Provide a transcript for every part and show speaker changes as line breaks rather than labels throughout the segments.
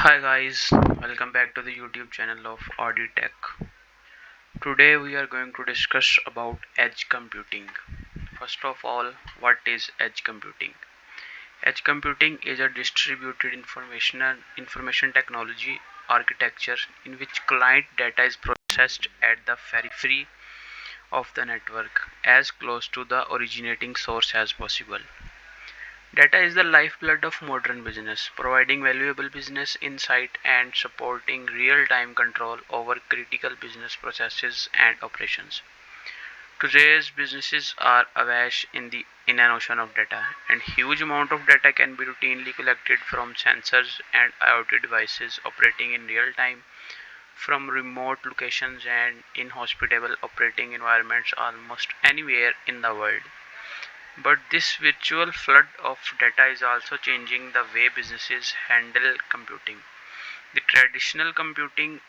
Hi guys, welcome back to the YouTube channel of Auditech. Today we are going to discuss about edge computing. First of all, what is edge computing? Edge computing is a distributed information technology architecture in which client data is processed at the periphery of the network as close to the originating source as possible. Data is the lifeblood of modern business, providing valuable business insight and supporting real-time control over critical business processes and operations. Today's businesses are awash in an ocean of data, and huge amount of data can be routinely collected from sensors and IoT devices operating in real time from remote locations and inhospitable operating environments almost anywhere in the world. But this virtual flood of data is also changing the way businesses handle computing. The traditional computing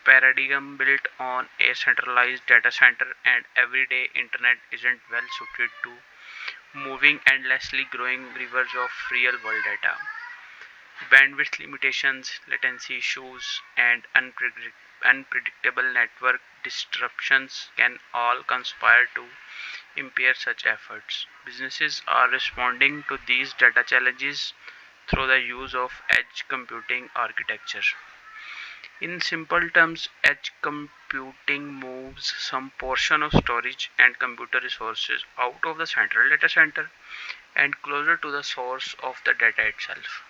paradigm built on a centralized data center and everyday internet isn't well suited to moving endlessly growing rivers of real world data. Bandwidth limitations, latency issues, and unpredictable network disruptions can all conspire to impair such efforts. Businesses are responding to these data challenges through the use of edge computing architecture. In simple terms, edge computing moves some portion of storage and computer resources out of the central data center and closer to the source of the data itself.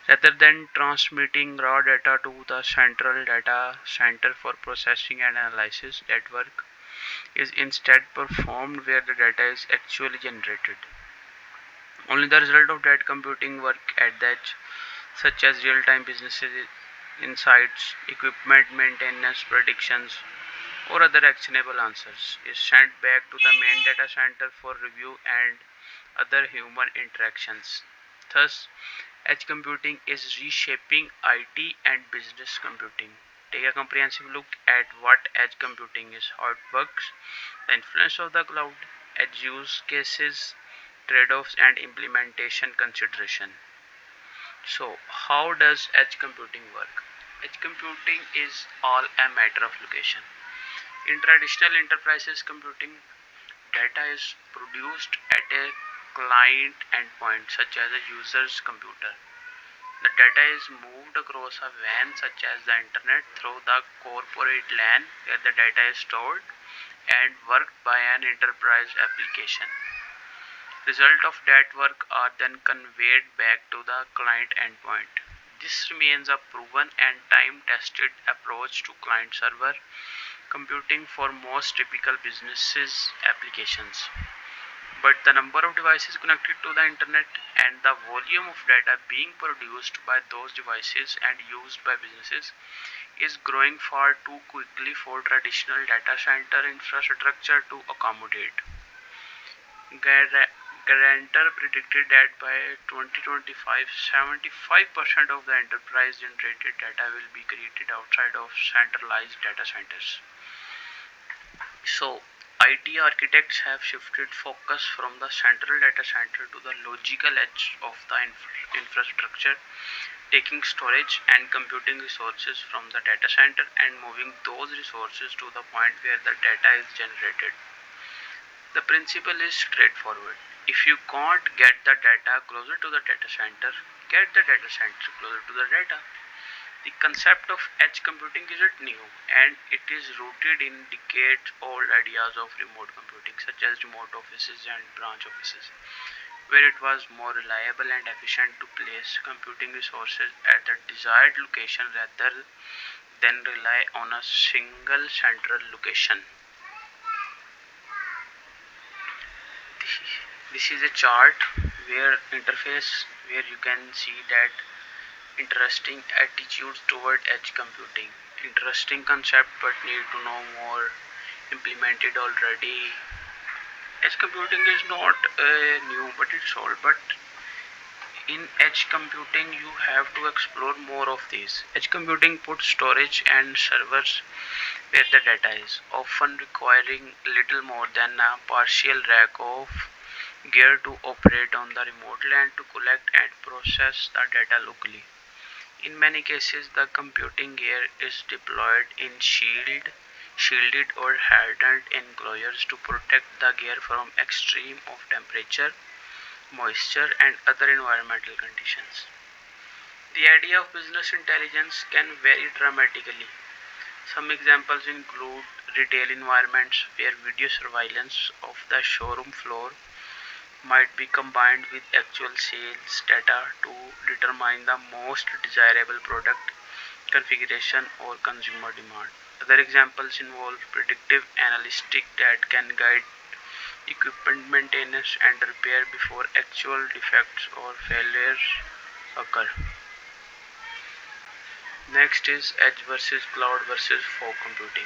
Rather than transmitting raw data to the central data center for processing and analysis, that work is instead performed where the data is actually generated. Only the result of that computing work at the edge, such as real-time business insights, equipment maintenance predictions, or other actionable answers, is sent back to the main data center for review and other human interactions. Thus, edge computing is reshaping IT and business computing. Take a comprehensive look at what edge computing is, how it works, the influence of the cloud, edge use cases, trade-offs and implementation consideration. So, how does edge computing work? Edge computing is all a matter of location. In traditional enterprises computing, data is produced at a client endpoint such as a user's computer. The data is moved across a WAN such as the internet through the corporate LAN where the data is stored and worked by an enterprise application. Result of that work are then conveyed back to the client endpoint. This remains a proven and time-tested approach to client-server computing for most typical businesses applications. But the number of devices connected to the internet and the volume of data being produced by those devices and used by businesses is growing far too quickly for traditional data center infrastructure to accommodate. Guarantor predicted that by 2025, 75% of the enterprise generated data will be created outside of centralized data centers. So, IT architects have shifted focus from the central data center to the logical edge of the infrastructure, taking storage and computing resources from the data center and moving those resources to the point where the data is generated. The principle is straightforward. If you can't get the data closer to the data center, get the data center closer to the data. The concept of edge computing isn't new, and it is rooted in decades-old ideas of remote computing, such as remote offices and branch offices, where it was more reliable and efficient to place computing resources at the desired location rather than rely on a single central location. This is a chart where interface where you can see that interesting attitudes toward edge computing. Interesting concept but need to know more. Implemented already. Edge computing is not new but it's old, but in edge computing you have to explore more of these. Edge computing puts storage and servers where the data is, often requiring little more than a partial rack of gear to operate on the remote LAN to collect and process the data locally. In many cases, the computing gear is deployed in shielded or hardened enclosures to protect the gear from extreme of temperature, moisture, and other environmental conditions. The idea of business intelligence can vary dramatically. Some examples include retail environments where video surveillance of the showroom floor might be combined with actual sales data to determine the most desirable product configuration or consumer demand. Other examples involve predictive analytics that can guide equipment maintenance and repair before actual defects or failures occur. Next is edge versus cloud versus fog computing.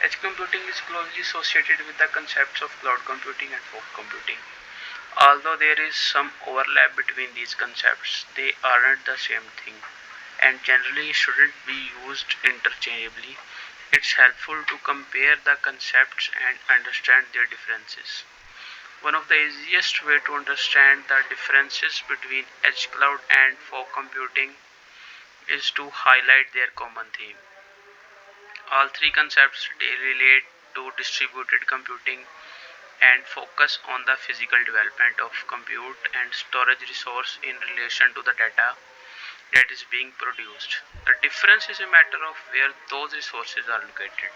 Edge computing is closely associated with the concepts of cloud computing and fog computing. Although there is some overlap between these concepts, they aren't the same thing and generally shouldn't be used interchangeably. It's helpful to compare the concepts and understand their differences. One of the easiest way to understand the differences between edge cloud and fog computing is to highlight their common theme. All three concepts relate to distributed computing and focus on the physical development of compute and storage resource in relation to the data that is being produced. The difference is a matter of where those resources are located.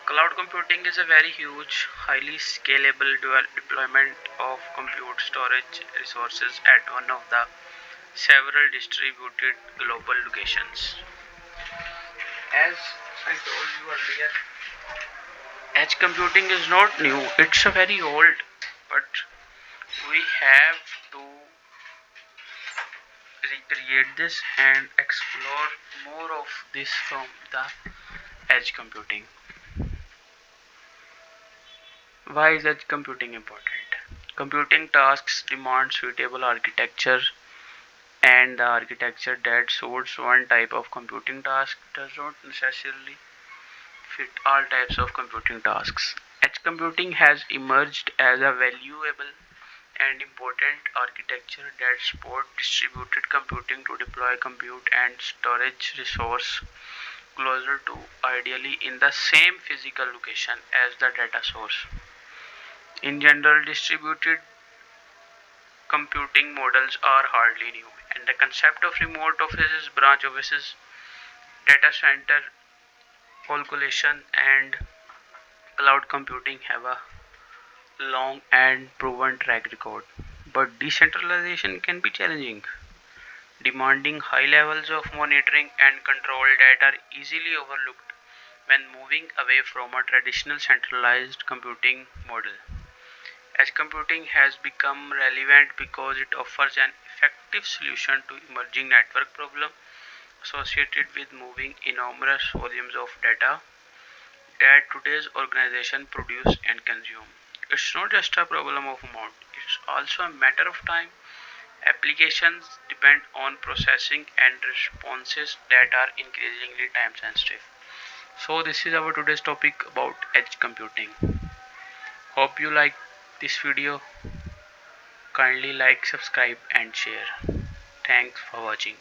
Cloud computing is a very huge, highly scalable deployment of compute storage resources at one of the several distributed global locations. As I told you earlier, edge computing is not new, it's a very old, but we have to recreate this and explore more of this from the edge computing. Why is edge computing important? Computing tasks demand suitable architecture, and the architecture that suits one type of computing task does not necessarily fit all types of computing tasks. Edge computing has emerged as a valuable and important architecture that supports distributed computing to deploy compute and storage resource closer to, ideally in the same physical location as the data source. In general, distributed computing models are hardly new, and the concept of remote offices, branch offices, data center calculation, and cloud computing have a long and proven track record. But decentralization can be challenging, demanding high levels of monitoring and control that are easily overlooked when moving away from a traditional centralized computing model. Edge computing has become relevant because it offers an effective solution to emerging network problems associated with moving enormous volumes of data that today's organization produce and consume. It's not just a problem of amount, it's also a matter of time. Applications depend on processing and responses that are increasingly time sensitive. So this is our today's topic about edge computing. Hope you like this video. Kindly like, subscribe and share. Thanks for watching.